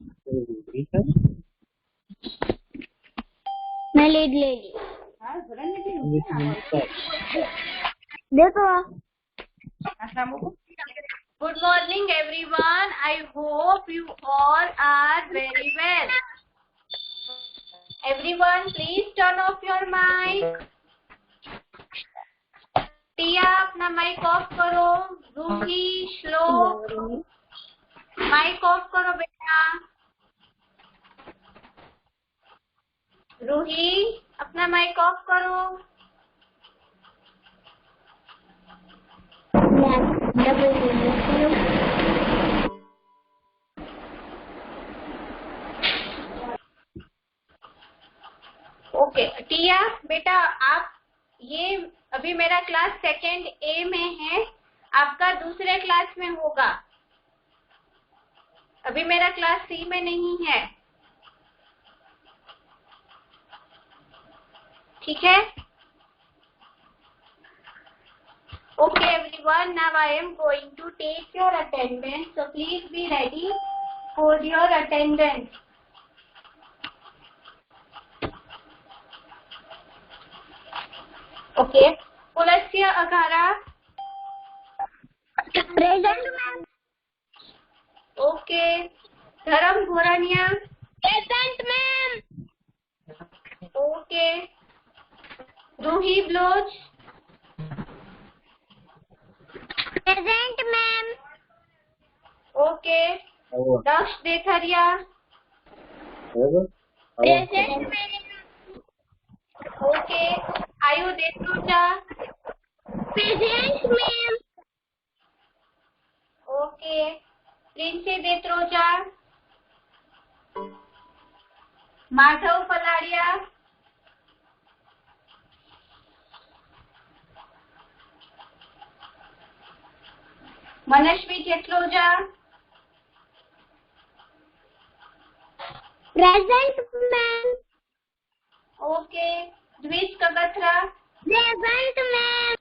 ठीक है, मैं ले ली। हाँ जरा निकली देखो Good morning everyone. I hope you all are very well. Everyone please turn off your mic. टिया अपना माइक ऑफ करो। रूही, श्लोक माइक ऑफ करो बेटा। रूही अपना माइक ऑफ करो। ओके टिया बेटा, आप ये अभी मेरा क्लास सेकंड ए में है, आपका दूसरे क्लास में होगा। अभी मेरा क्लास सी में नहीं है, ठीक है? Okay everyone, now I am going to take your attendance, so please be ready for your attendance. Okay, Pulastya Akara present ma'am. Okay, Dharm Ghorania present ma'am. Okay, Roohi Baloch present ma'am. Okay, Daksh Dethariya present ma'am. Okay, Aayu Detroja present ma'am. Okay, Princy Detroja, Madhav Paladiya Manasvi Chetloja present ma'am. Okay, Dwij Kagathara present ma'am.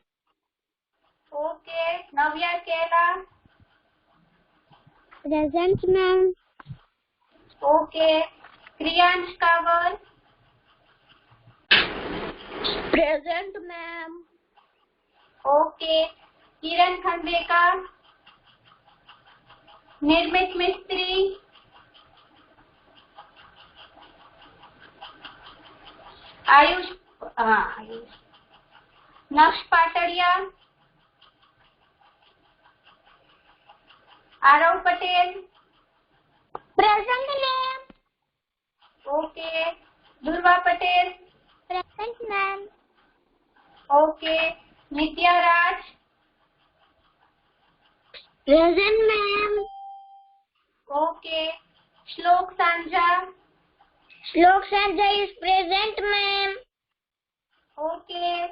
Okay, Navya Kela present ma'am. Okay, Kriyansh Kavar present ma'am. Okay, Kiran Khandekar, Nirmit Mistry Ayush Naksh Patadiya Aarav Patel present ma'am. Okay, Durva Patel present ma'am. Okay, Nitya Raj present ma'am. Okay, श्लोक सांझा श्लोक Sanjay is present ma'am. Okay,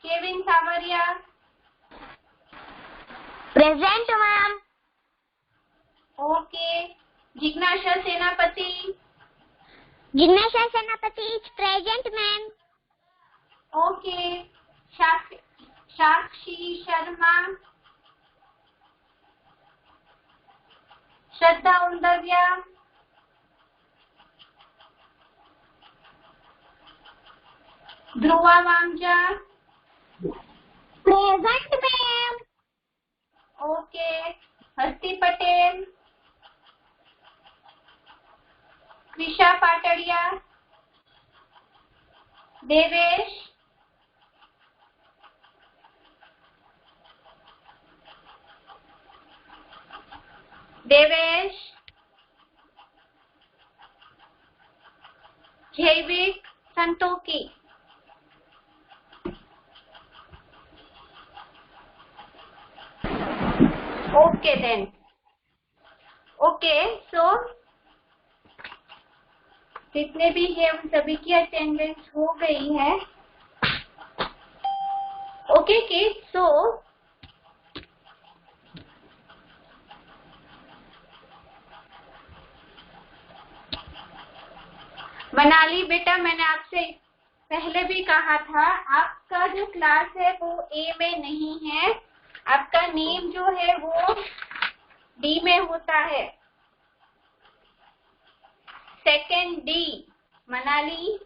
Kevin सावरिया present ma'am. Okay, जिज्ञासा सेनापति जिज्ञासा सेनापति is present ma'am. Okay, Sakshi Sharma Shraddha उंदविया Dhruva वांगजा present ma'am. Okay, हस्ती पटेल कृषा पाटड़िया देवेश जैविक संतोकी ओके देन ओके सो जितने भी है उन सभी की अटेंडेंस हो गई है। ओके किड्स, सो मनाली बेटा, मैंने आपसे पहले भी कहा था, आपका जो क्लास है वो ए में नहीं है, आपका नेम जो है वो डी में होता है। second D, Manali.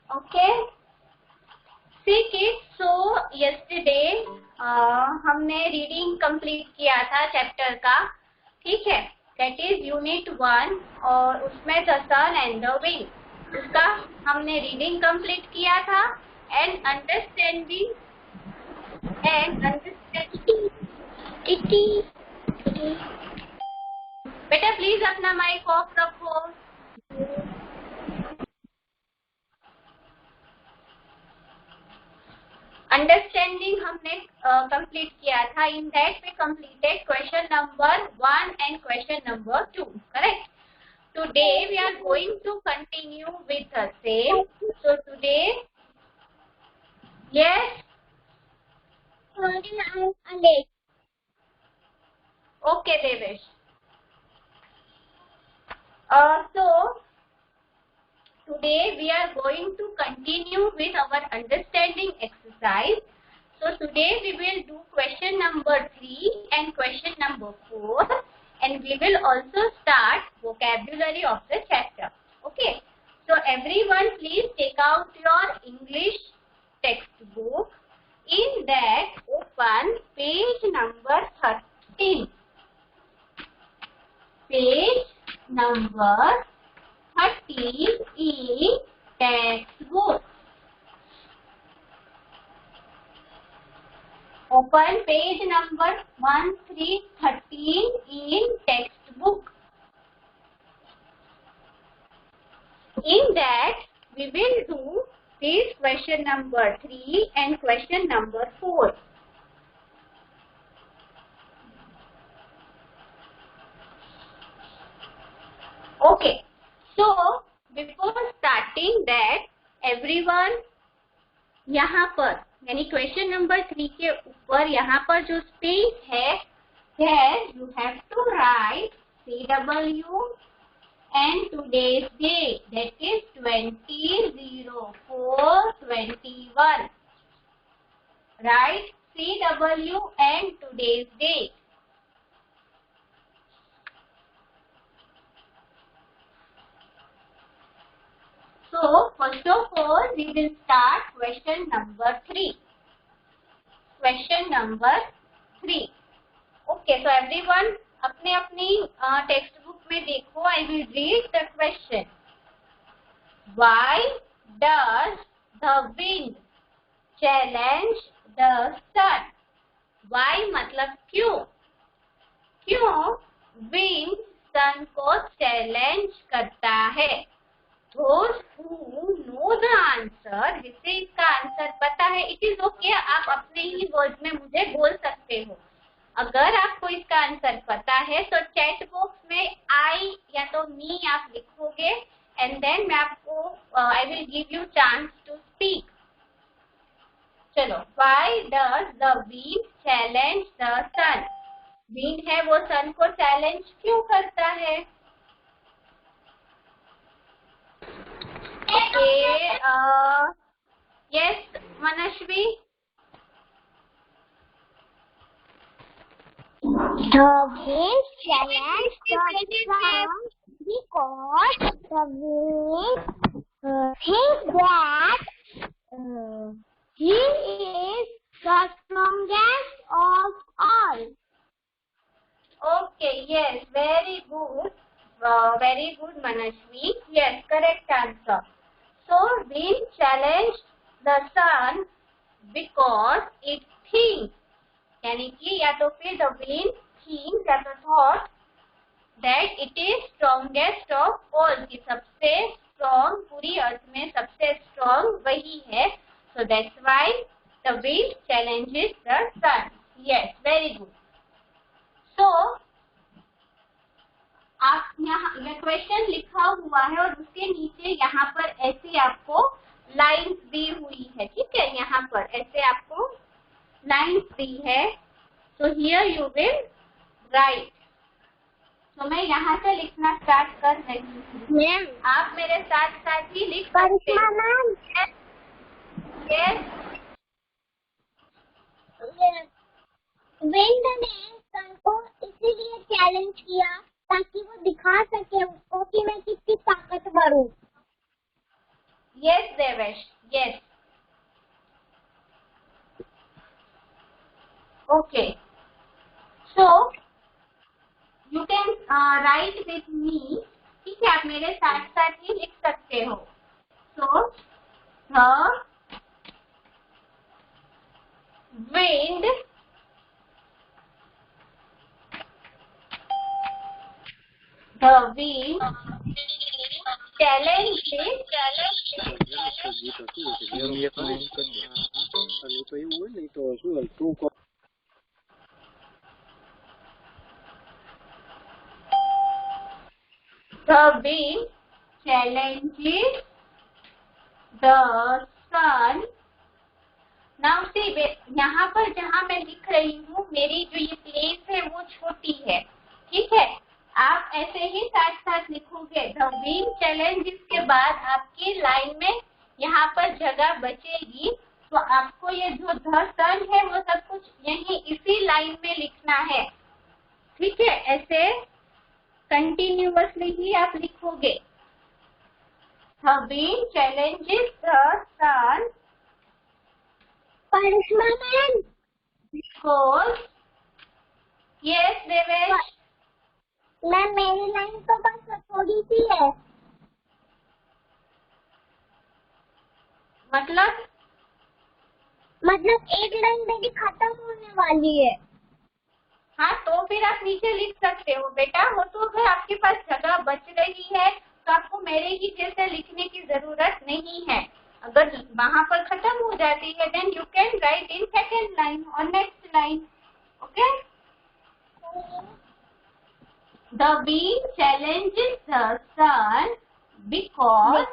Okay. See kids, so yesterday हमने रीडिंग कंप्लीट किया था चैप्टर का, ठीक है, दैट इज यूनिट 1 और उसमें the sun and the wind, उसका हमने रीडिंग कंप्लीट किया था एंड अंडरस्टैंडिंग बेटा प्लीज अपना माइक ऑफ रखो। अंडरस्टैंडिंग हमने कंप्लीट किया था। In that we completed question number 1 and question number 2, correct. Today we are going to continue with the same. So today, yes. Okay, Devesh. So today we are going to continue with our understanding exercise. So today we will do question number 3 and question number 4, and we will also start vocabulary of the chapter. Okay. So everyone please take out your English textbook. In that open page number 13. Page number 13 in textbook. Open page number 1313 in textbook. In that we will do this question number 3 and question number 4. Okay. So before starting that, everyone यहाँ पर यानी question number 3 के ऊपर यहाँ पर जो space है, there you have to write CW and today's date, that is 20/04/21. Write CW and today's date. So first of all we will start question number 3. Question number 3. Okay, so everyone अपने अपनी text book में देखो. I will read the question. Why does the wind challenge the sun? Why मतलब क्यों? क्यों wind sun को challenge करता है? Those who know the answer, जिसे इसका आंसर पता है, it is okay, आप अपने ही वर्ड में मुझे बोल सकते हो. अगर आपको इसका आंसर पता है तो चैट बॉक्स में आई या तो मी आप लिखोगे एंड देन मैं आपको I will give you chance to speak. चलो, why does the wind challenge the sun? Wind है वो सन को चैलेंज क्यों करता है? Okay, yes, Manashvi. The wind challenge the sun because the wind thinks that he is the strongest of all. Okay, yes, very good, Manashvi. Yes, correct answer. So wind challenged the sun because it thinks, यानी कि या तो फिर the wind thinks या तो thought that it is strongest of all, कि सबसे strong, पूरी अर्थ में सबसे strong वही है. So that's why the wind challenges the sun. Yes, very good. So आप यहाँ क्वेश्चन लिखा हुआ है और उसके नीचे यहाँ पर ऐसे आपको लाइंस दी हुई है, ठीक है, यहाँ पर ऐसे आपको लाइंस दी है. So here you will write. तो मैं यहाँ से लिखना स्टार्ट कर रही हूँ, आप मेरे साथ साथ ही लिख सकते हैं. विंड ने सन को इसीलिए चैलेंज किया ताकि वो दिखा सके उसको कि मैं कितनी ताकतवर हूँ। Yes, Devesh. Yes. Okay. So you can write with me. ठीक है, आप मेरे साथ साथ ही लिख सकते हो. So the wind challenges the wind challenges the sun. Now see, यहाँ पर जहाँ मैं लिख रही हूँ, मेरी जो ये प्लेस है वो छोटी है. ठीक है, आप ऐसे ही साथ साथ लिखोगे. द विंड चैलेंज के बाद आपकी लाइन में यहाँ पर जगह बचेगी, तो आपको ये जो द सन है वो सब कुछ यही इसी लाइन में लिखना है. ठीक है, ऐसे कंटिन्यूअसली ही आप लिखोगे. The wind challenges the sun Karishma ma'am, because yes Devesh. Ma'am मेरी लाइन तो बस थोड़ी सी है. मतलब एक लाइन मेरी खत्म होने वाली है. हाँ, तो फिर आप नीचे लिख सकते हो बेटा. वो तो अगर आपके पास जगह बच रही है तो आपको मेरे ही जैसे लिखने की जरूरत नहीं है. अगर वहां पर खत्म हो जाती है then you can write in second line और next line. Okay. The wind challenges the sun because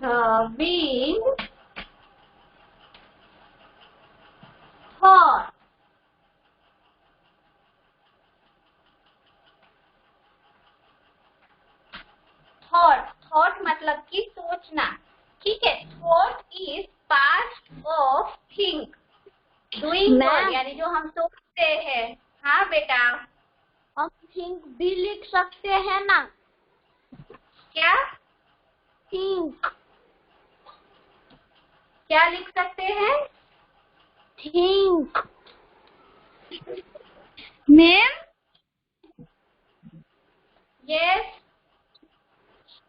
the wind thought मतलब कि सोचना. ठीक है, thought is past of think. Doing यानी जो हम सोचते हैं. हाँ बेटा. हम थिंक भी लिख सकते हैं ना. क्या थिंक क्या लिख सकते हैं? Think. Ma'am yes.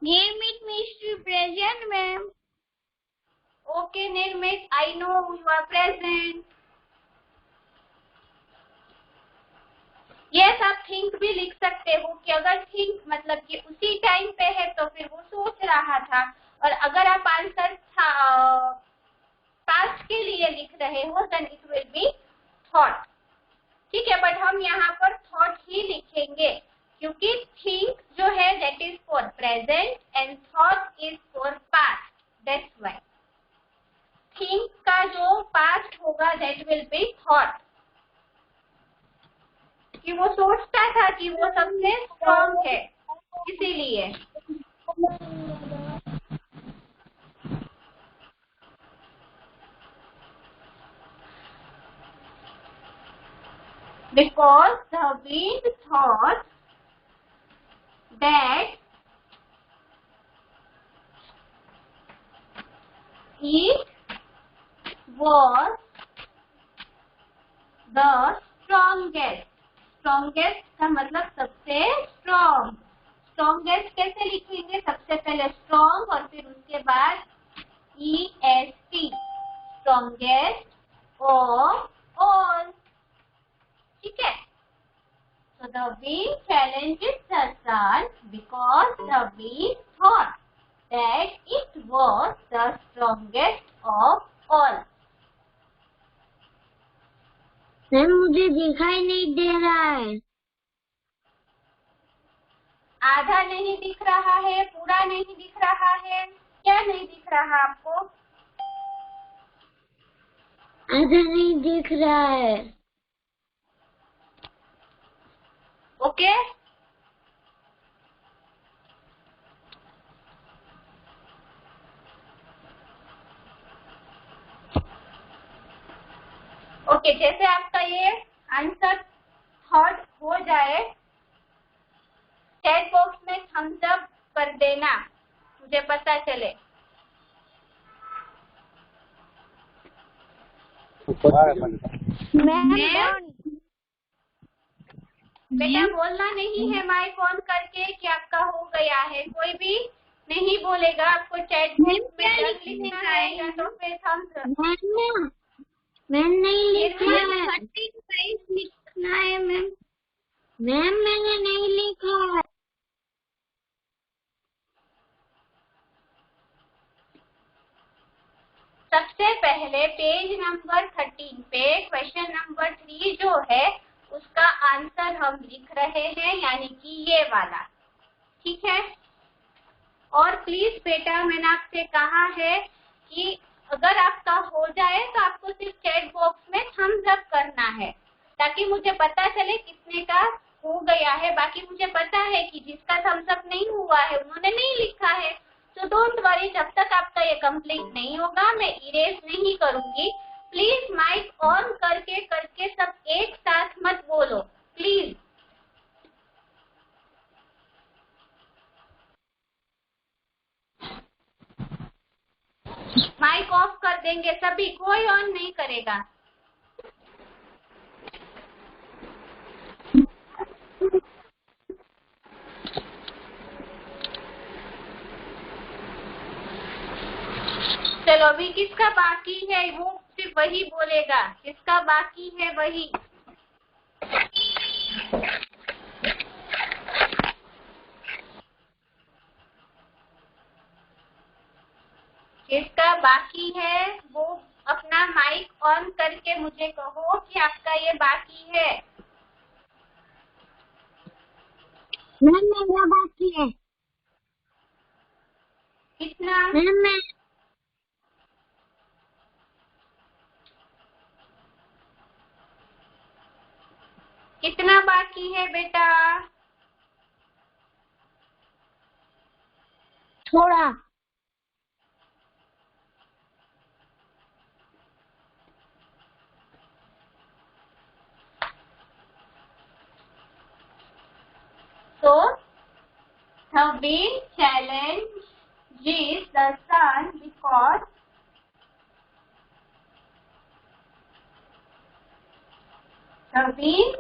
Name it mystery present, ma'am. Okay, Nirmit, I know you are present. Yes, आप थिंक भी लिख सकते हो कि अगर थिंक मतलब कि उसी टाइम पे है तो फिर वो सोच रहा था. और अगर आप आंसर पास्ट के लिए लिख रहे हो then it will be thought. ठीक है, बट हम यहाँ पर थॉट ही लिखेंगे क्योंकि थिंक जो है that is for present and thought is for past. That's why think का जो पास्ट होगा दैट विल बी थॉट. कि वो सोचता था कि वो सबसे स्ट्रॉन्ग है, इसीलिए. Because the wind thought that it was the strongest. Strongest का मतलब सबसे स्ट्रॉन्ग. स्ट्रॉन्गेस्ट कैसे लिखेंगे? सबसे पहले स्ट्रॉन्ग और फिर उसके बाद EST, स्ट्रॉन्गेस्ट ऑफ ऑल. ठीक है. So the wind challenges the sun because the wind thought that it was the strongest of all. Ma'am मुझे दिखाई नहीं दे रहा है. आधा नहीं दिख रहा है, पूरा नहीं दिख रहा है. क्या नहीं दिख रहा आपको? आधा नहीं दिख रहा है. ओके. ओके, जैसे आपका ये आंसर थॉट हो जाए चैट बॉक्स में थम्स अप कर देना, मुझे पता चले। मैम बेटा बोलना नहीं है माइक ऑन करके कि आपका हो गया है, कोई भी नहीं बोलेगा। आपको चैट बॉक्स में डन लिखना है या तो फिर थम्स अप। मैम नहीं लिखा है। 35 लिखना है मैम। मैम मैंने नहीं लिखा है। सबसे पहले पेज नंबर 13 पे क्वेश्चन नंबर 3 जो है उसका आंसर हम लिख रहे हैं, यानी कि ये वाला, ठीक है। और प्लीज बेटा मैंने आपसे कहा है कि अगर आपका हो जाए तो आपको सिर्फ चैट बॉक्स में थम्स अप करना है, ताकि मुझे पता चले कितने का हो गया है। बाकी मुझे पता है कि जिसका थम्स अप नहीं हुआ है उन्होंने नहीं लिखा है, तो डोंट वरी, जब तक आपका ये कंप्लीट नहीं होगा मैं इरेज नहीं करूंगी। प्लीज माइक ऑन करके करके सब एक साथ मत बोलो प्लीज। माइक ऑफ कर देंगे सभी, कोई ऑन नहीं करेगा। चलो अभी किसका बाकी है वो सिर्फ वही बोलेगा, किसका बाकी है वही। जिसका बाकी है वो अपना माइक ऑन करके मुझे कहो कि आपका ये बाकी है। मैम मेरा बाकी है। कितना? मैम मैं कितना बाकी है बेटा? थोड़ा। So the wind challenges the sun because the wind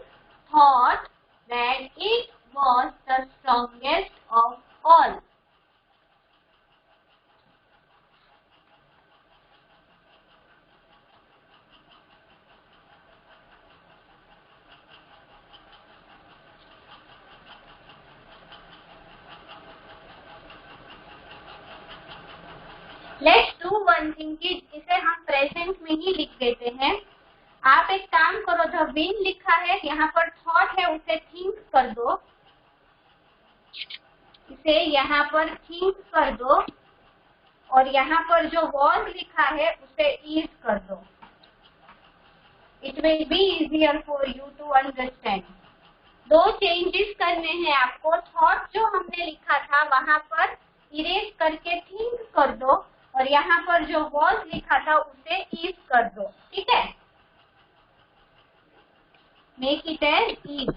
thought that it was the strongest of all. Let's do one thing कि इसे हम प्रेजेंट में ही लिख देते हैं। आप एक काम करो, द विंड लिखा है, यहाँ पर थॉट है उसे थिंक कर दो, इसे यहाँ पर थिंक कर दो, और यहाँ पर जो वॉज लिखा है उसे ईज कर दो। It will be easier for you to understand. दो चेंजेस करने हैं आपको, थॉट जो हमने लिखा था वहां पर इरेज करके थिंक कर दो, और यहाँ पर जो वॉज लिखा था उसे ईज कर दो, ठीक है। Make it as ease,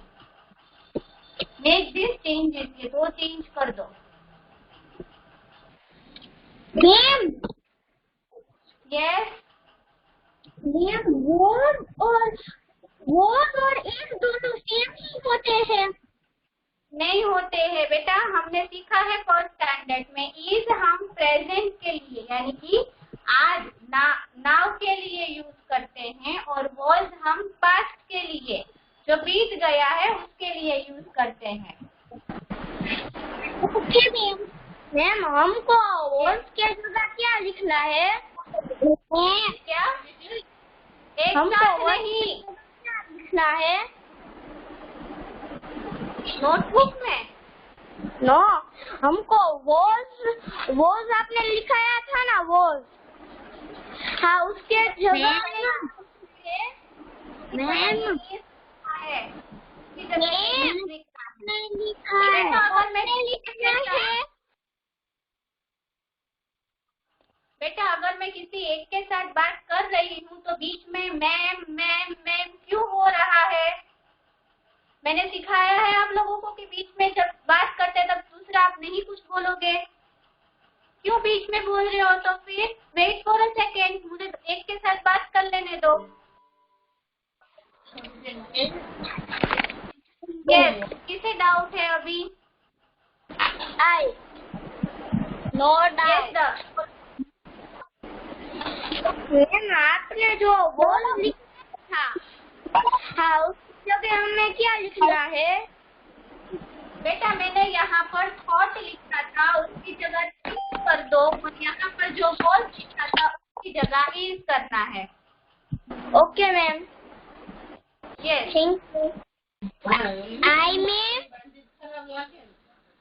make this changes, ये दो चेंज कर दो। मैम यस मैम और एक दोनों सेम ही होते हैं। नहीं होते हैं बेटा, हमने सीखा है फर्स्ट स्टैंडर्ड में, इज हम प्रेजेंट के लिए यानी कि आज नाउ के लिए यूज करते हैं, और वॉज हम पास्ट के लिए जो बीत गया है उसके लिए यूज करते हैं। Okay ma'am. मैम हमको वॉज के जगह क्या लिखना है? क्या? एक साथ नहीं, क्या लिखना है? नोटबुक में। नो, हमको वॉज आपने लिखाया था ना, वॉज, हाँ उसके जगह मैम नहीं लिखा है। बेटा अगर मैं किसी एक के साथ बात कर रही हूँ तो बीच में मैम मैम मैम क्यों हो रहा है? मैंने सिखाया है आप लोगों को कि बीच में जब बात करते हैं तब दूसरा आप नहीं कुछ बोलोगे। क्यों बीच में बोल रहे हो? तो फिर वेट फॉर अ सेकेंड, मुझे एक के साथ बात कर लेने दो। यस, किसे डाउट है अभी? I know doubt. मैम आपने जो वर्ड लिखा था उसकी जगह हमें क्या लिखना है? बेटा मैंने यहाँ पर थॉट लिखा था, उसकी जगह थिंक कर दो, और यहाँ पर जो वर्ड लिखा था उसकी जगह इज करना है। Okay ma'am. Yes thank you. I में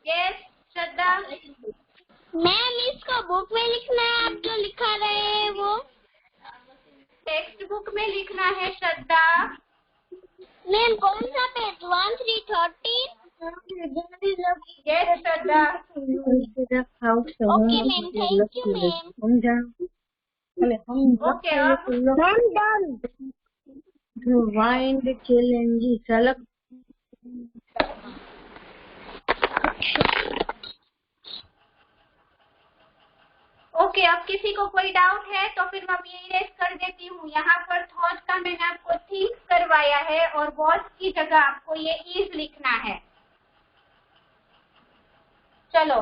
यस श्रद्धा। मैम इसको बुक में लिखना है, आप जो लिखा रहे हैं वो टेक्स्ट बुक में लिखना है श्रद्धा। मैम कौन सा पेज? 1330। Yes Shraddha. Okay ma'am, thank you ma'am. Okay अब ma'am done. Wind challenge select okay अब किसी को कोई डाउट है तो फिर मैं ये इरेज कर देती हूँ। यहाँ पर थॉट का मैंने आपको थिंक करवाया है और वॉच की जगह आपको ये इज लिखना है। चलो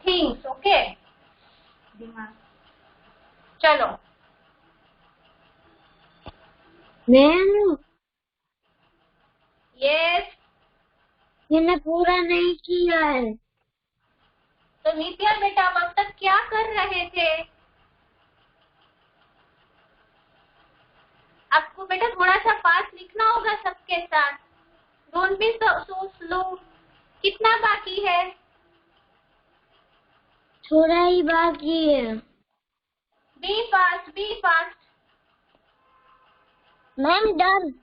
थिंग्स। ओके चलो मैम यस। मैंने पूरा नहीं किया है। तो नित्या बेटा अब तक क्या कर रहे थे? आपको बेटा थोड़ा सा फास्ट लिखना होगा सबके साथ। Don't be so slow. कितना बाकी है? थोड़ा ही बाकी है। Be fast be fast. Ma'am done.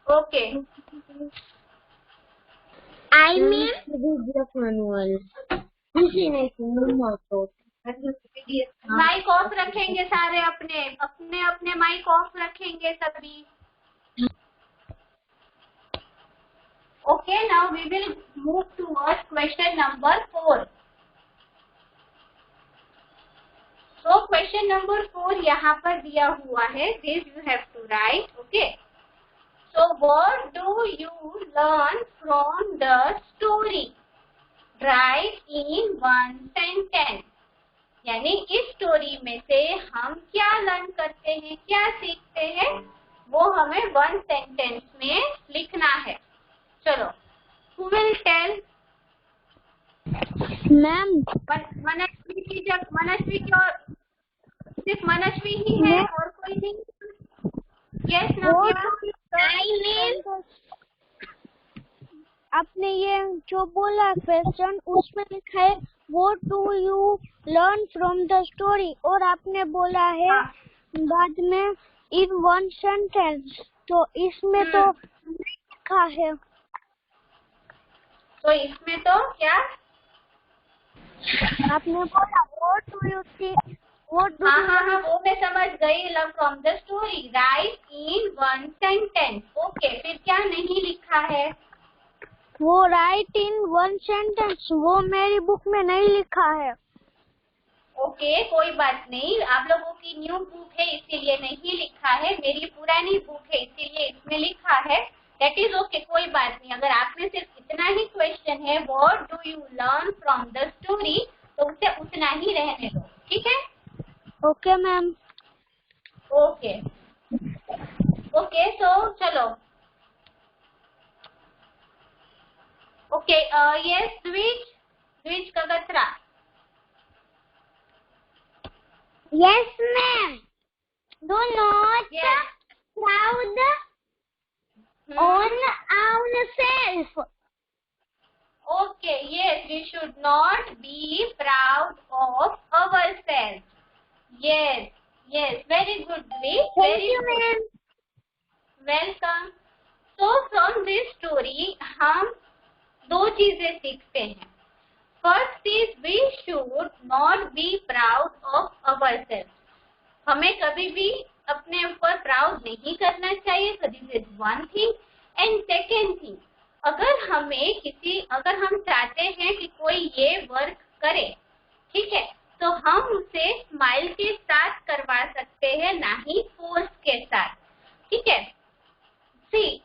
Okay I में मैनुअल किसी ने सुना तो माइक ऑफ रखेंगे सारे, अपने अपने अपने माइक ऑफ रखेंगे सभी। Okay now we will move towards question number 4। तो क्वेश्चन नंबर 4 यहाँ पर दिया हुआ है। This you have to write. Okay so what do you learn from the story? Write in 1 sentence. यानी इस स्टोरी में से हम क्या लर्न करते हैं, क्या सीखते हैं, वो हमें 1 सेंटेंस में लिखना है। चलो who will tell? मैम मनस्वी की जब मनस्वी की और सिर्फ मनस्वी ही है और कोई नहीं? यस आई में आपने ये जो बोला क्वेश्चन उसमें लिखा है what do you learn from the story, और आपने बोला है बाद में इन 1 सेंटेंस, तो इसमें तो लिखा है। तो इसमें तो क्या आपने बोला what do you think, what do हाँ वो मैं समझ गई। Learn from the story write in 1 sentence. Okay फिर क्या नहीं लिखा है? वो राइट इन 1 सेंटेंस वो मेरी बुक में नहीं लिखा है। ओके कोई बात नहीं, आप लोगों की न्यू बुक है इसीलिए नहीं लिखा है, मेरी पुरानी बुक है इसीलिए इसमें लिखा है। दैट इज ओके, कोई बात नहीं। अगर आप में सिर्फ इतना ही क्वेश्चन है what do you learn from the story, तो उसे उतना ही रहने दो, ठीक है? Okay ma'am. Okay okay so चलो। Okay yes Dwij Kagatra. Yes ma'am. Do not Yes. Proud on ourselves. Okay, yes, we should not be proud of ourselves. Yes, yes, very good, Dvi. Thank you ma'am. Welcome. So from this story हम 2 चीजें सीखते हैं। First is we should not be proud of ourself. हमें कभी भी अपने ऊपर proud नहीं करना चाहिए। So this is one thing. And second thing, अगर हम चाहते हैं कि कोई ये वर्क करे, ठीक है, तो हम उसे स्माइल के साथ करवा सकते हैं, ना ही फोर्स के साथ, ठीक है। सी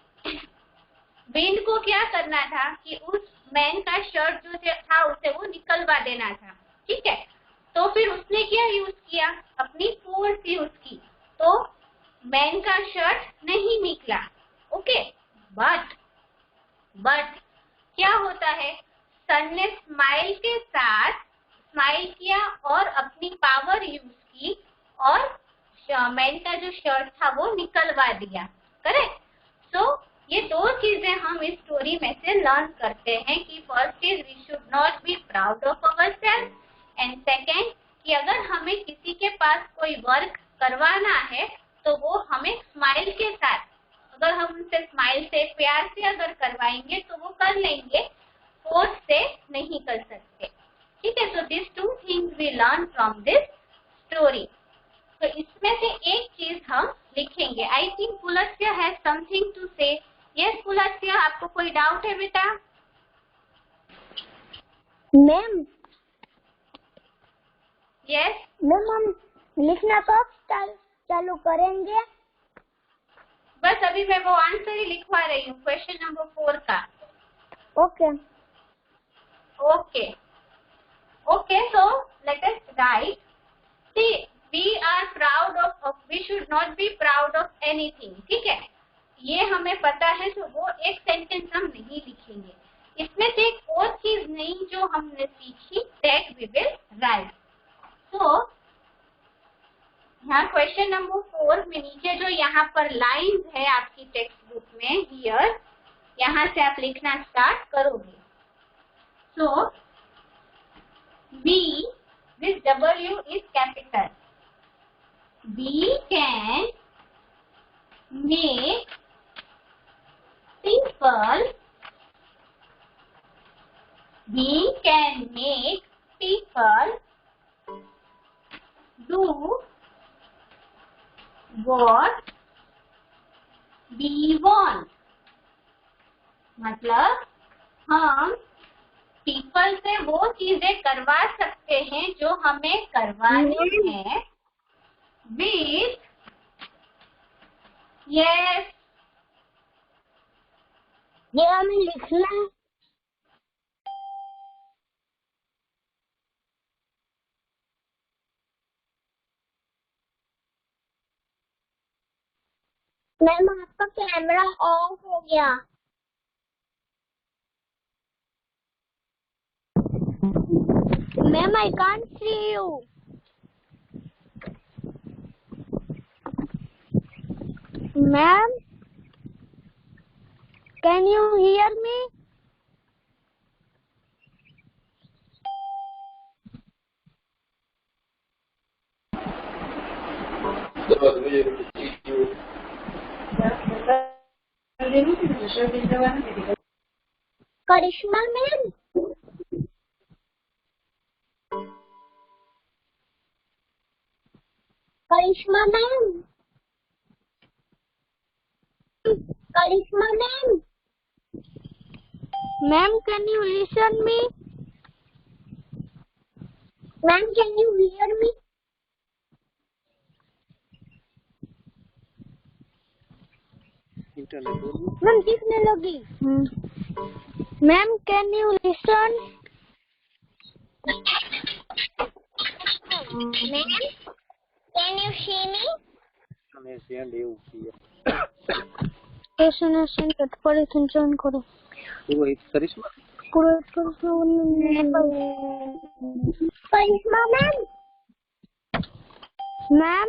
विंड को क्या करना था कि उस मैन का शर्ट जो था उसे वो निकलवा देना था, ठीक है। तो फिर उसने क्या यूज किया, अपनी फोर्स यूज की, तो मैन का शर्ट नहीं निकला, ओके। बट क्या होता है, सन ने स्माइल के साथ स्माइल किया और अपनी पावर यूज की और मैन का जो शर्ट था वो निकलवा दिया, करेक्ट। सो ये दो चीजें हम इस स्टोरी में से लर्न करते हैं कि first is we should not be proud of ourself, and second कि अगर हमें किसी के पास कोई वर्क करवाना है तो वो हमें स्माइल के साथ, अगर हम उनसे स्माइल से प्यार से अगर करवाएंगे तो वो कर लेंगे, फोर्स से नहीं कर सकते, ठीक है। So this two things we learn from this story. तो इसमें से एक चीज हम लिखेंगे। I think Pulatya has something to say. Yes Pulatya, आपको कोई डाउट है बेटा? मैम यस मैम, हम लिखना कब चालू करेंगे? बस अभी मैं वो आंसर ही लिखवा रही हूँ, क्वेश्चन नंबर 4 का। Okay okay, so let us write. See we are proud of, we should not be proud of anything, ठीक है, ये हमें पता है। तो वो एक सेंटेंस हम नहीं लिखेंगे। इसमें से एक और चीज नहीं जो हमने सीखी, दैट वी विल राइट। तो यहाँ क्वेश्चन नंबर 4 में नीचे जो यहाँ पर लाइंस है आपकी टेक्स्ट बुक में, हियर, यहाँ से आप लिखना स्टार्ट करोगे। So we, this W is capital, we can make people, we can make people do what we want। मतलब हम people से वो चीजें करवा सकते हैं जो हमें करवानी है, with, yes, ये हमें लिखना है। मैम आपका कैमरा ऑफ हो गया। Ma'am I can't see you. Ma'am can you hear me? Karishma ma'am, Karishma ma'am, Karishma ma'am, ma'am can you listen me? Ma'am can you hear me? Ma'am दिखने लगी। Ma'am can you listen? Ma'am can you see me? Parivartan join करो। Karishma Karishma ma'am, ma'am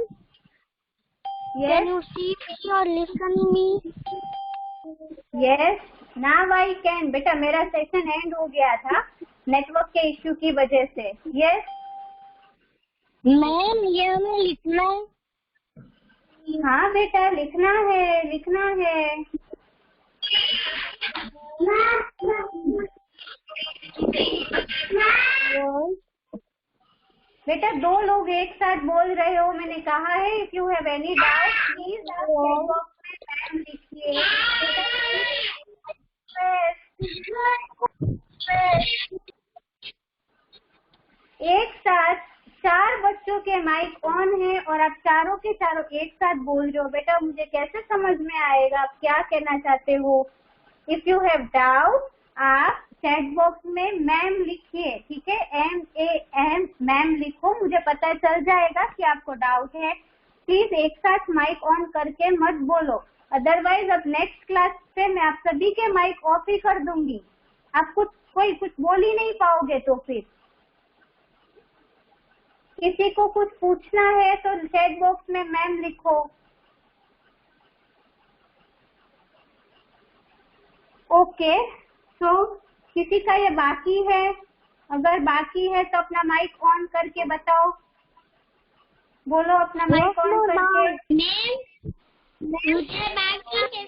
can you see me or listen me? Yes, now I can. बेटा मेरा session and हो गया था network के issue की वजह से। यस मैम ये हमें लिखना है। हाँ बेटा लिखना है, लिखना है। बेटा 2 लोग एक साथ बोल रहे हो, मैंने कहा है if you have any doubt please आप चैट बॉक्स में मैम लिखिए। एक साथ 4 बच्चों के माइक ऑन है और आप चारों के चारों एक साथ बोल रहे हो। बेटा मुझे कैसे समझ में आएगा आप क्या कहना चाहते हो? इफ यू हैव डाउट आप चैट बॉक्स में मैम लिखिए, ठीक है, MAM मैम लिखो, मुझे पता चल जाएगा कि आपको डाउट है। प्लीज एक साथ माइक ऑन करके मत बोलो, अदरवाइज अब नेक्स्ट क्लास पे मैं आप सभी के माइक ऑफ ही कर दूंगी, आप कोई कुछ बोल ही नहीं पाओगे। तो फिर किसी को कुछ पूछना है तो चैट बॉक्स में मैम लिखो। ओके, तो किसी का ये बाकी है? अगर बाकी है तो अपना माइक ऑन करके बताओ, बोलो अपना माइक ऑन करके। मुझे बाकी है,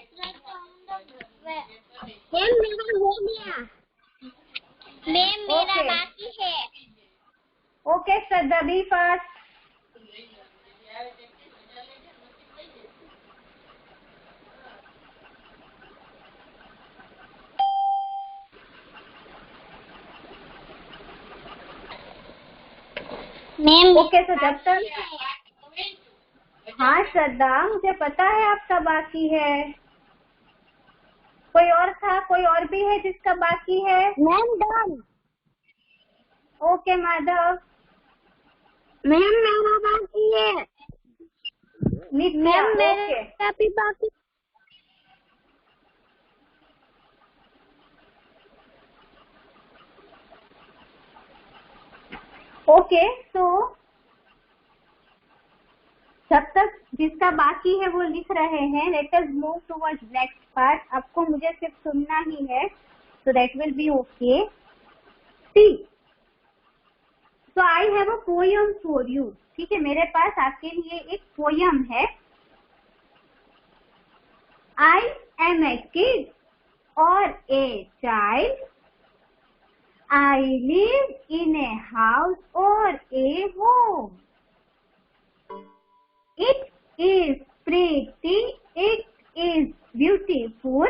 मैम मेरा हो गया, मैम मेरा बाकी है। ओके श्रद्धा बी फर्स्ट। मैम ओके, तो जब तक, हाँ श्रद्धा मुझे पता है आपका बाकी है। कोई और था? कोई और भी है जिसका बाकी है? Ma'am done. Okay Madhav. Ma'am मेरा बाकी है। नित्या, मैम मेरा भी बाकी। ओके, तो जब तक जिसका बाकी है वो लिख रहे हैं, let us move towards next part. आपको मुझे सिर्फ सुनना ही है, so that will be okay. See, so I have a poem for you. ठीक है, मेरे पास आपके लिए एक पोयम है। I am a kid or a child. I live in a house or a home. It is pretty, it is beautiful,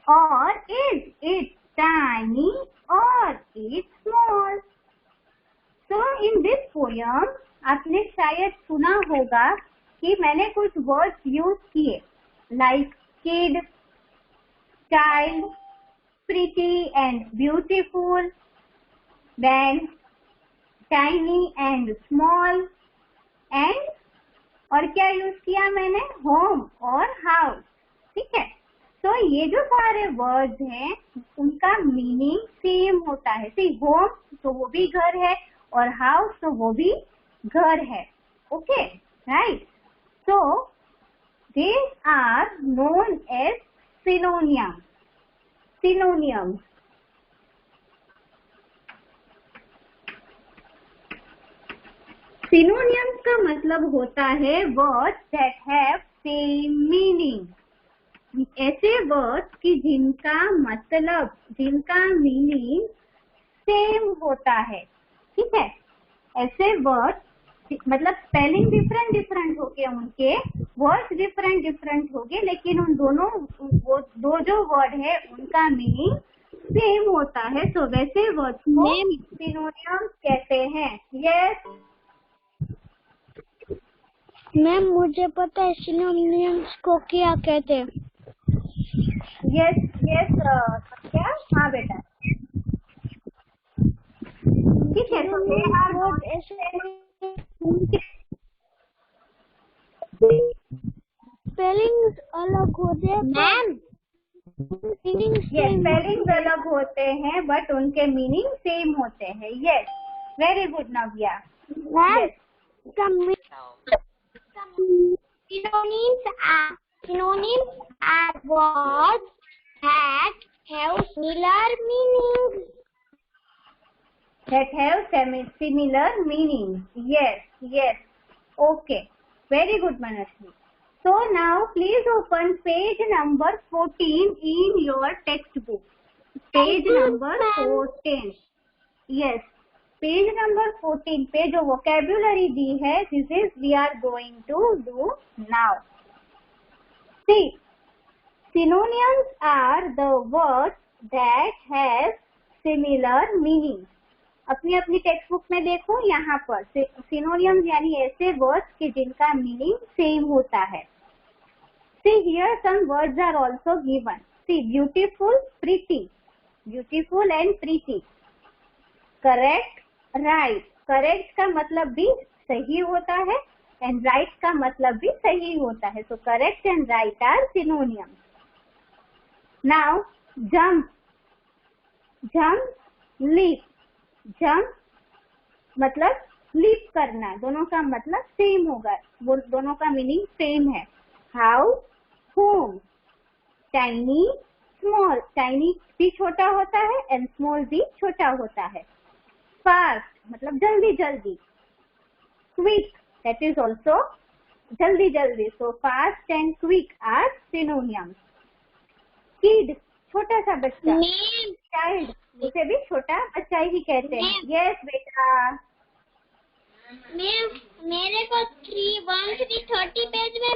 or is it tiny or is small? So in this poem आपने शायद सुना होगा कि मैंने कुछ words use किए, like kid, child, pretty and beautiful, then tiny and small, and और क्या यूज किया मैंने? होम और हाउस। ठीक है, तो ये जो सारे वर्ड्स हैं उनका मीनिंग सेम होता है। सी, होम तो वो भी घर है और हाउस तो वो भी घर है। Okay, right. So these are known as synonyms. Synonyms. Synonyms का मतलब होता है words that have same meaning. ऐसे वर्ड्स कि जिनका मतलब, जिनका मीनिंग सेम होता है। ठीक है, ऐसे वर्ड्स मतलब स्पेलिंग डिफरेंट डिफरेंट होके उनके वर्ड्स डिफरेंट डिफरेंट होंगे, लेकिन उन दोनों वो दो जो वर्ड है उनका मीनिंग सेम होता है। तो वैसे वर्ड्स को सिनोनिम्स कहते हैं। यस मैम मुझे पता है सिनोनिम्स को क्या कहते हैं। यस यस क्या? हाँ बेटा, ठीक है। तो दे आर स्पेलिंग अलग होते हैं मैम, स्पेलिंग अलग होते हैं बट उनके मीनिंग सेम होते हैं। Yes, very good Navya. Synonyms are words that have similar meanings. That have similar meanings. Yes, yes. Okay. Very good, Manashwi. So now please open page number 14 in your textbook. Page number 14. यस, page number 14 पे जो vocabulary दी है, this is we are going to do now. See, synonyms are the words that has similar meaning. अपनी अपनी text book में देखो, यहाँ पर सिनोनियम्स यानी ऐसे वर्ड्स कि जिनका मीनिंग सेम होता है. See here some words are also given. See, beautiful, pretty, beautiful and pretty. Correct, right. Correct का मतलब भी सही होता है and right का मतलब भी सही होता है. So correct and right are synonyms. Now jump, jump, leap. Jump मतलब लीप करना, दोनों का मतलब सेम होगा, वो दोनों का मीनिंग सेम है. House, home. Tiny, small. Tiny भी छोटा होता है एंड स्मॉल भी छोटा होता है. फास्ट मतलब जल्दी जल्दी. क्विक, दैट इज ऑल्सो जल्दी जल्दी. So fast and quick are synonyms. Kid, छोटा सा बच्चा. चाइल्ड, उसे भी छोटा बच्चा ही कहते हैं. यस बेटा. मेरे को 1-3-30 पेज में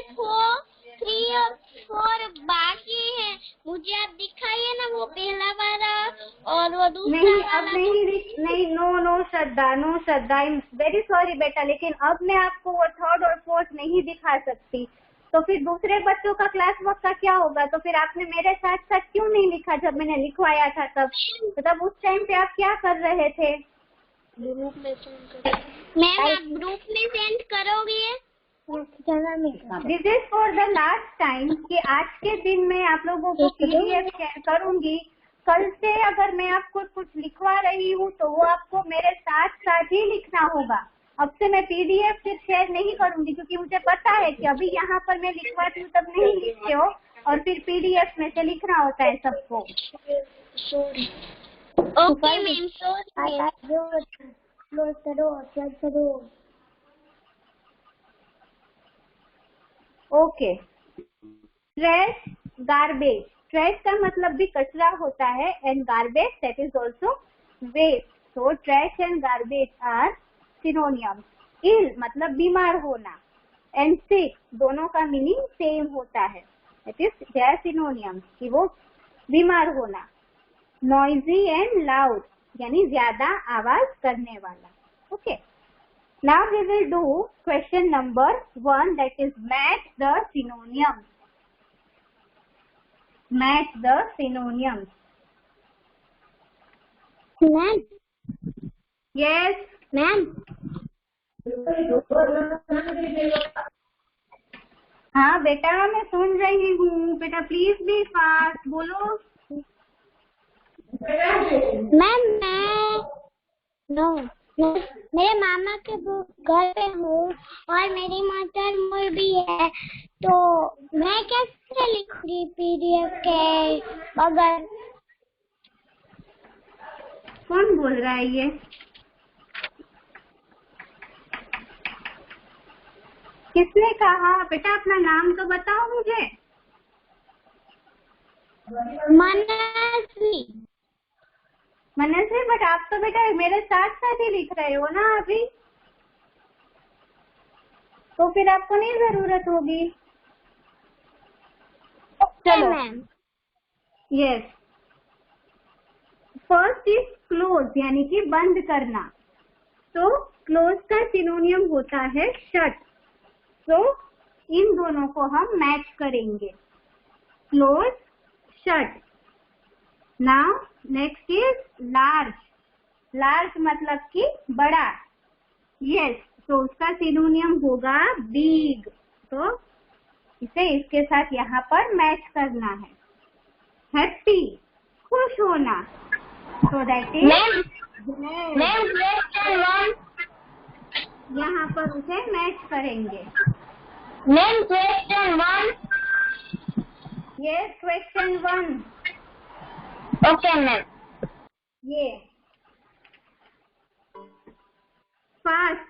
3 और 4 बाकी है. मुझे आप दिखाइए ना वो पहला वाला और वो दूसरा. नहीं, अब नहीं. No Shraddha, no Shraddha. I am very sorry बेटा, लेकिन अब मैं आपको वो 3rd और 4th नहीं दिखा सकती. तो फिर दूसरे बच्चों का क्लास वर्क का क्या होगा? तो फिर आपने मेरे साथ साथ क्यों नहीं लिखा जब मैंने लिखवाया था तब? तो तब उस टाइम पे आप क्या कर रहे थे? ग्रुप में सेंड कर. मैम आप ग्रुप में सेंड करोगे? This is for the last time कि आज के दिन में आप लोगों को PDF शेयर करूंगी. कल से अगर मैं आपको कुछ लिखवा रही हूँ तो वो आपको मेरे साथ साथ ही लिखना होगा. अब से मैं PDF फिर शेयर नहीं करूंगी क्योंकि मुझे पता है कि अभी यहाँ पर मैं लिखवाती हूँ तब नहीं लिखते हो और फिर PDF में से लिखना होता है सबको. ओके मैम, करो. ओके. Trash, garbage. ट्रैश का मतलब भी कचरा होता है and garbage that is also waste. So trash and garbage are synonyms. Ill मतलब बीमार होना एंड सिक, दोनों का मीनिंग सेम होता है. दैट इज देयर सिनोनियम्स कि वो बीमार होना. नॉइजी एंड लाउड यानी ज्यादा आवाज करने वाला. Okay. Now we will do question number 1, that is match the synonyms. Match the synonyms. Ma'am. Yes ma'am. हाँ बेटा, मैं सुन रही हूँ. बेटा प्लीज बी फास्ट, बोलो. मैम मेरे मामा के घर पे हूँ और मेरी मदर भी है, तो मैं कैसे लिखूंगी PDF के बगैर? कौन बोल रहा है ये? किसने कहा? बेटा अपना नाम तो बताओ मुझे. मनस्वी, बट आप तो बेटा मेरे साथ साथ ही लिख रहे हो ना अभी, तो फिर आपको नहीं जरूरत होगी. चलो ma'am. Yes. First is close यानी कि बंद करना. तो क्लोज का सिनोनियम होता है शट. तो इन दोनों को हम मैच करेंगे. Close, shut. Now next is large. Large मतलब कि बड़ा. यस. तो उसका सिनोनियम होगा बिग. तो इसे इसके साथ यहाँ पर मैच करना है. हैप्पी, खुश होना. तो दैट इज यहाँ पर उसे मैच करेंगे. Ma'am question 1. Yes, question 1. Okay ma'am. ये फास्ट,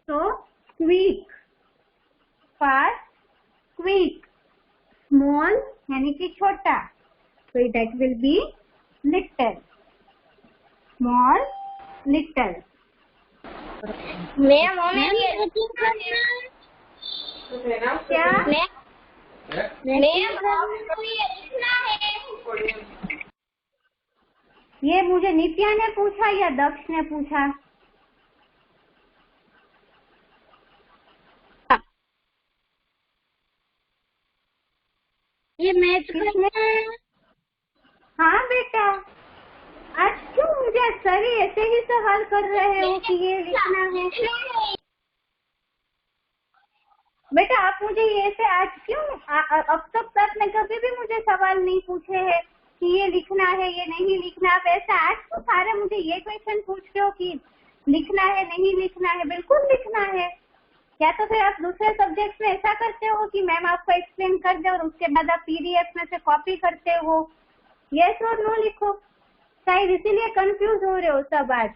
तो क्विक. Fast, quick. स्मॉल यानी कि छोटा, तो that will be little, small, little. Ma'am क्या ये मुझे नित्या ने पूछा या दक्ष ने पूछा? ये मैथ करना है। हाँ बेटा, आज क्यों मुझे सर ऐसे ही सवाल कर रहे हो कि ये लिखना है? बेटा आप मुझे ये से आज क्यों अब तक आपने कभी भी मुझे सवाल नहीं पूछे हैं कि ये लिखना है ये नहीं लिखना। आप ऐसा आज तो सारे मुझे ये क्वेश्चन पूछते हो कि लिखना है नहीं लिखना है। बिल्कुल लिखना है। या तो फिर आप दूसरे सब्जेक्ट में ऐसा करते हो कि मैम आपको एक्सप्लेन कर दे और उसके बाद आप पीडीएफ में से कॉपी करते हो। यस और नो लिखो। शायद इसीलिए कंफ्यूज हो रहे हो सब आज।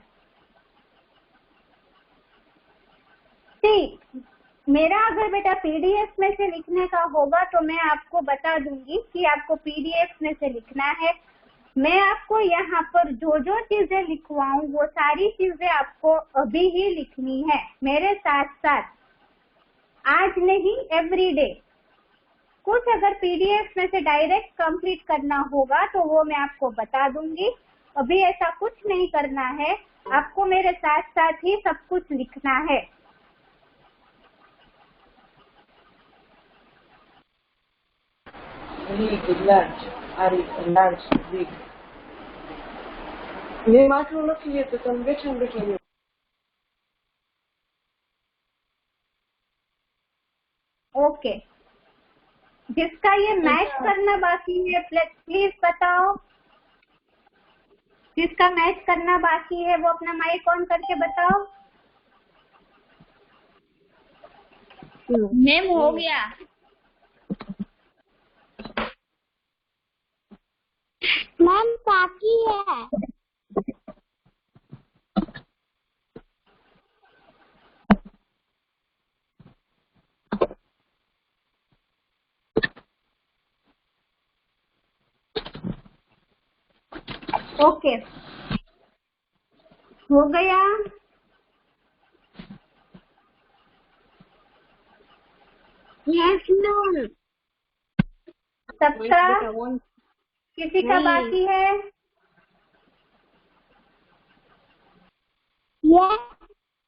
ठीक, मेरा अगर बेटा पीडीएफ में से लिखने का होगा तो मैं आपको बता दूंगी कि आपको पीडीएफ में से लिखना है। मैं आपको यहाँ पर जो जो चीजें लिखवाऊं वो सारी चीजें आपको अभी ही लिखनी है मेरे साथ साथ। आज नहीं, एवरीडे। कुछ अगर पीडीएफ में से डायरेक्ट कंप्लीट करना होगा तो वो मैं आपको बता दूंगी। अभी ऐसा कुछ नहीं करना है, आपको मेरे साथ साथ ही सब कुछ लिखना है। large, large, big. Nie ma królowskiej, to tam wieczór. Okay, जिसका ये मैच करना बाकी है प्लीज बताओ। जिसका मैच करना बाकी है वो अपना माइक ऑन करके बताओ। मैम हो गया। मैम बाकी है। ओके, हो गया। Yes ma'am. सबका किसी का बाकी है?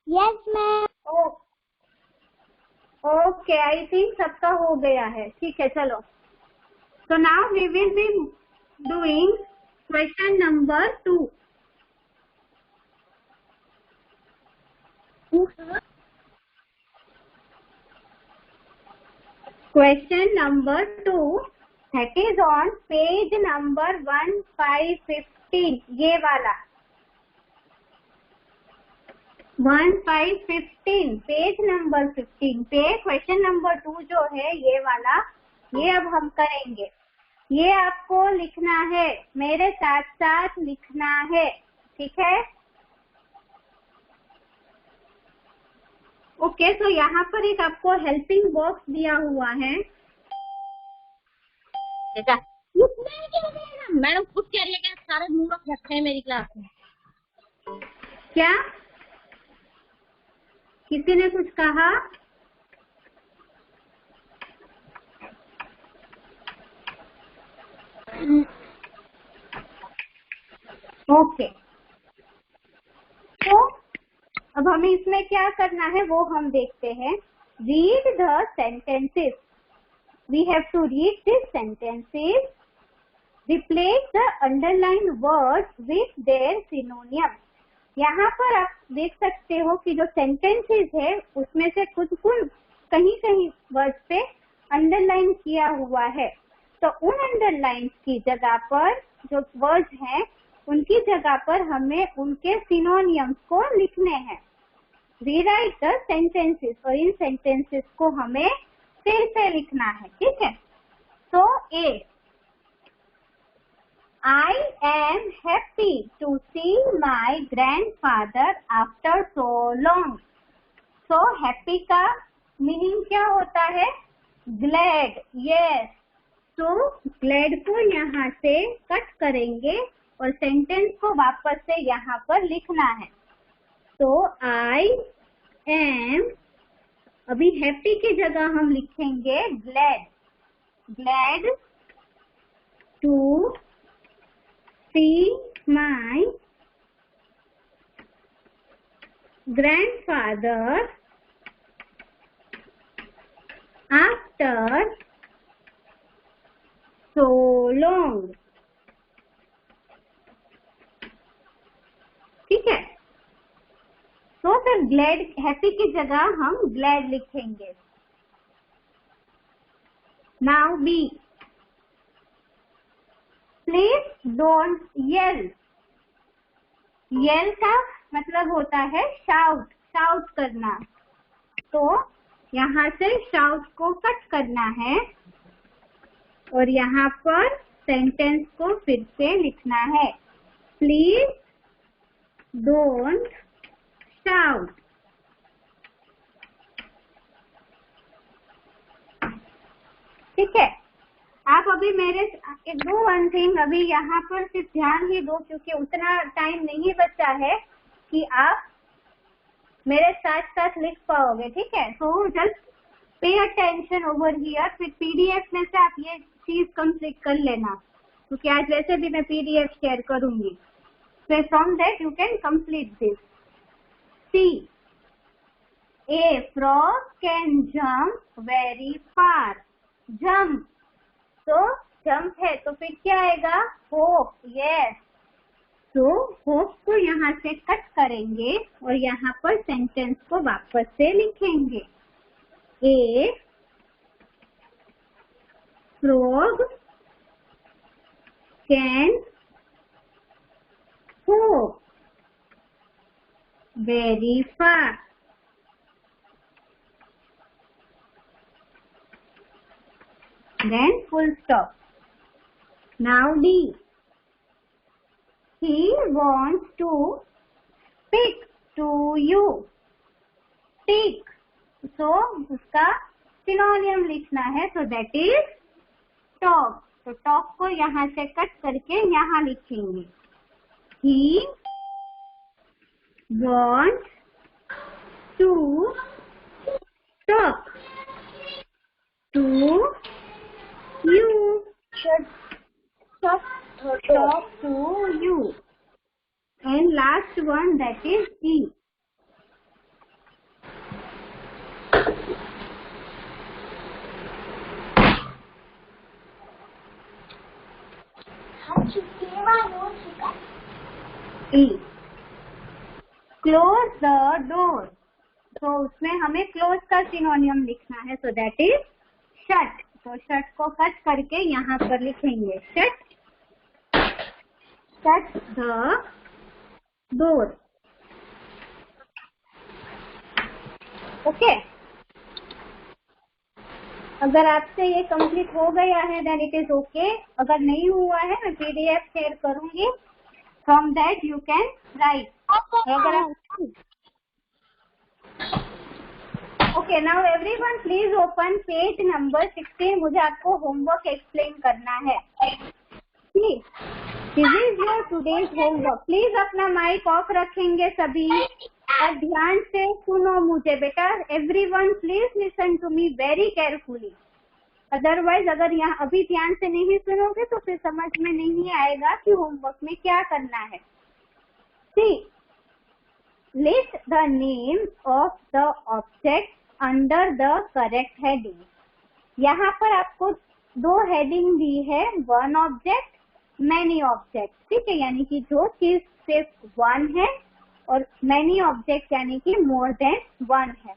Yes ma'am. Okay, I think सबका हो गया है। ठीक है, चलो। So now we will be doing question number 2. Question number 2 that is on page number 1515. ये वाला 1515 पेज नंबर 15 पे क्वेश्चन नंबर 2 जो है ये वाला, ये अब हम करेंगे। ये आपको लिखना है, मेरे साथ साथ लिखना है। ठीक है? ओके, तो यहाँ पर एक आपको हेल्पिंग बॉक्स दिया हुआ है। मैडम कुछ कह रही है क्या? सारे मूर्ख रखे हैं मेरी क्लास में। क्या किसी ने कुछ कहा? ओके, तो अब हमें इसमें क्या करना है वो हम देखते हैं। Read the sentences. We have to read this sentences. Replace the underline words with their synonym. यहाँ पर आप देख सकते हो कि जो सेंटेंसेस है उसमें से कुछ कहीं कहीं वर्ड्स पे अंडरलाइन किया हुआ है। तो उन अंडरलाइन की जगह पर जो वर्ड्स हैं उनकी जगह पर हमें उनके सिनोनियम्स को लिखने हैं। रीराइट द सेंटेंसेस, और इन सेंटेंसेस को हमें फिर से लिखना है। ठीक है? तो ए, I am happy to see my grandfather after so long. So happy का मीनिंग क्या होता है? glad. Yes. तो glad को यहाँ से कट करेंगे और सेंटेंस को वापस से यहाँ पर लिखना है। तो आई एम, अभी हैप्पी की जगह हम लिखेंगे glad, glad to see my grandfather after so long. ठीक है, तो फिर ग्लैड, हैप्पी की जगह हम ग्लैड लिखेंगे। Now be, please don't yell. Yell का मतलब होता है शाउट, शाउट करना। तो यहाँ से शाउट को कट करना है और यहाँ पर सेंटेंस को फिर से लिखना है, प्लीज डोंट शाउट। ठीक है, आप अभी मेरे डू वन थिंग, अभी यहाँ पर सिर्फ ध्यान ही दो क्योंकि उतना टाइम नहीं बचा है कि आप मेरे साथ साथ लिख पाओगे। ठीक है, so just pay attention over here. फिर पीडीएफ में से आप ये चीज कंप्लीट कर लेना क्योंकि आज वैसे भी मैं पीडीएफ शेयर करूंगी। So from that you can complete this. C. A frog can jump very far. Jump. तो jump है तो फिर क्या आएगा? Hop. Yes. तो hope को यहाँ से कट करेंगे और यहाँ पर सेंटेंस को वापस से लिखेंगे। A frog can hop very far. Then full stop. Now D. He wants to speak to you. Speak. So उसका सिनोनियम लिखना है, so that is talk. तो talk को यहाँ से कट करके यहाँ लिखेंगे। He wants to talk to you. Talk to you. And last one, that is E. E. Close the door. तो उसमें हमें close का सिनोनियम लिखना है, so that is shut. तो shut को कट करके यहाँ पर लिखेंगे shut the door. ओके, अगर आपसे ये कंप्लीट हो गया है देन इट इज ओके। अगर नहीं हुआ है मैं पीडीएफ शेयर करूंगी, from that you can write. अगर okay, now everyone please open page number 16। मुझे आपको होमवर्क एक्सप्लेन करना है। Please, this is your today's homework. Please अपना माइक ऑफ रखेंगे सभी और ध्यान से सुनो मुझे बेटा। Everyone please listen to me very carefully, otherwise अगर यहाँ अभी ध्यान से नहीं सुनोगे तो फिर समझ में नहीं आएगा कि होमवर्क में क्या करना है। See, list the name of the object under the correct heading. यहाँ पर आपको दो हेडिंग दी है, वन ऑब्जेक्ट, मैनी ऑब्जेक्ट। ठीक है, यानी कि जो चीज सिर्फ वन है और मैनी ऑब्जेक्ट यानी कि मोर देन वन है।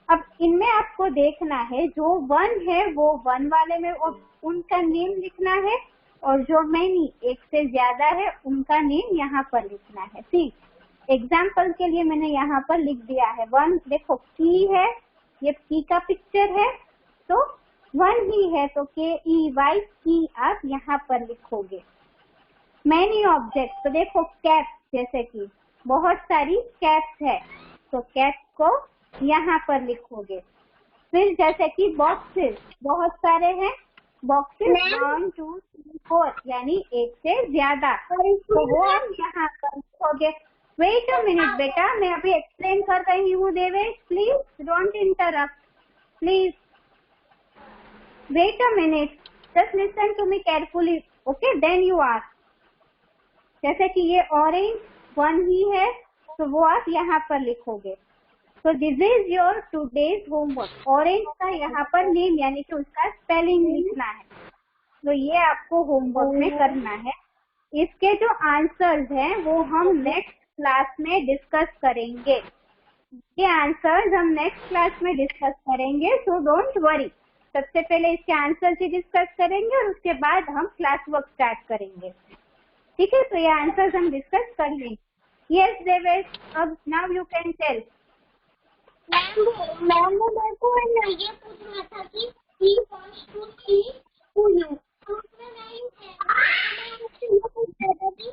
अब इनमें आपको देखना है जो वन है वो वन वाले में उनका नेम लिखना है और जो मैनी एक से ज्यादा है उनका नेम यहाँ पर लिखना है। ठीक, एग्जाम्पल के लिए मैंने यहाँ पर लिख दिया है वन। देखो की है, ये की का पिक्चर है तो वन ही है तो KEY की आप यहाँ पर लिखोगे। मैनी ऑब्जेक्ट तो देखो कैप, जैसे कि बहुत सारी कैप्स है तो कैप को यहाँ पर लिखोगे। फिर जैसे कि बॉक्सेस बहुत सारे हैं बॉक्सेस 1 2 3 4 यानी एक से ज्यादा, तो वो आप यहाँ पर लिखोगे। वेट अ मिनट बेटा, मैं अभी एक्सप्लेन कर रही हूँ Devesh, please don't interrupt, please wait a minute, just listen to me carefully, okay, then you ask. जैसे कि ये ऑरेंज 1 ही है, तो वो आप यहाँ पर लिखोगे। तो this is your today's homework. Orange का यहाँ पर नेम यानी कि उसका स्पेलिंग लिखना है, तो ये आपको होमवर्क में करना है। इसके जो आंसर्स हैं वो हम नेक्स्ट क्लास में डिस्कस करेंगे। ये आंसर्स हम नेक्स्ट क्लास में डिस्कस करेंगे, सो डोंट वरी। सबसे पहले इसके आंसर्स ही डिस्कस करेंगे और उसके बाद हम क्लास वर्क स्टार्ट करेंगे, ठीक है। तो ये आंसर्स हम डिस्कस कर लेंगे। यस देवेश, अब now you can tell. Ma'am वो मेरे को ये पूछना था कि he wants to see who you, तो उसमें मैं ये पूछ रहा था कि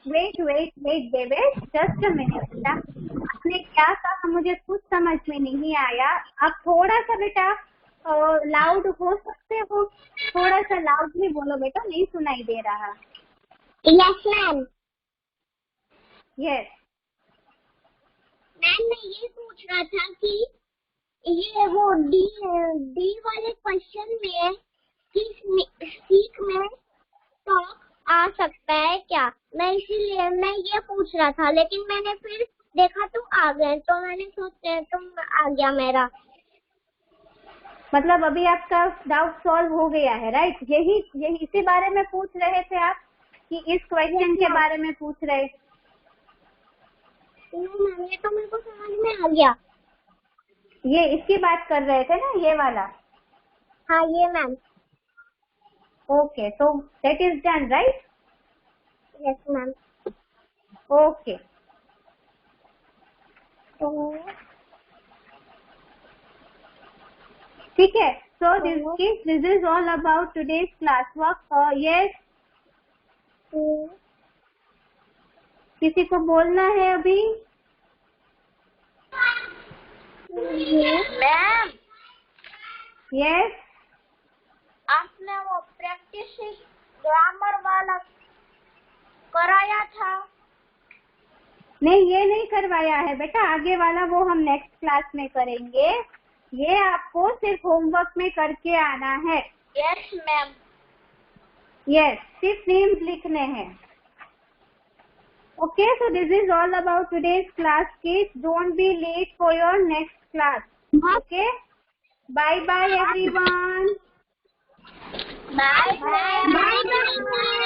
wait Devesh, just a minute बेटा, आपने क्या कहा मुझे कुछ समझ में नहीं आया। आप थोड़ा सा बेटा लाउड हो सकते हो, थोड़ा सा लाउडली बोलो बेटा, नहीं सुनाई दे रहा। Yes ma'am. यस मैम मैं ये पूछ रहा था कि ये वो डी वाले क्वेश्चन में स्पीक में टॉक आ सकता है क्या? मैं इसीलिए मैं ये पूछ रहा था, लेकिन मैंने फिर देखा तुम आ गए, तो मैंने सोचा तुम आ गया मेरा। मतलब अभी आपका डाउट सॉल्व हो गया है, राइट? यही इसी बारे में पूछ रहे थे आप, कि इस क्वेश्चन के बारे में पूछ रहे? मैम ये तो मेरे को समझ में आ गया। ये इसकी बात कर रहे थे ना, ये वाला? हाँ ये ma'am. Okay, so that is done, right? Yes ma'am. Okay. तो ठीक है, so this is all about today's class work. Yes. किसी को बोलना है अभी? मैम। Yes. आपने वो प्रैक्टिस ग्रामर वाला कराया था? नहीं, ये नहीं करवाया है बेटा, आगे वाला वो हम नेक्स्ट क्लास में करेंगे। ये आपको सिर्फ होमवर्क में करके आना है। Yes ma'am. यस, सिर्फ नेम्स लिखने हैं। Okay, so this is all about today's class kids. Don't be late for your next class. Okay, bye bye everyone. Bye bye.